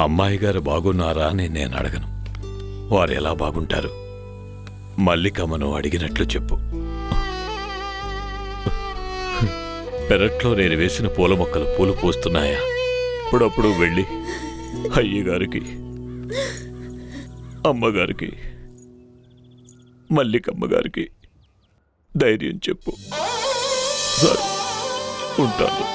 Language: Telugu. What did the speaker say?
అమ్మాయి గారు బాగున్నారా అని నేను అడగను. వారు ఎలా బాగుంటారు? మల్లికమ్మను అడిగినట్లు చెప్పు. పెరట్లో నేను వేసిన పూల మొక్కలు పూలు పూస్తున్నాయా? అప్పుడప్పుడు వెళ్ళి అయ్యగారికి, అమ్మగారికి, మల్లికమ్మగారికి ధైర్యం చెప్పు. సరే, ఉంటాను.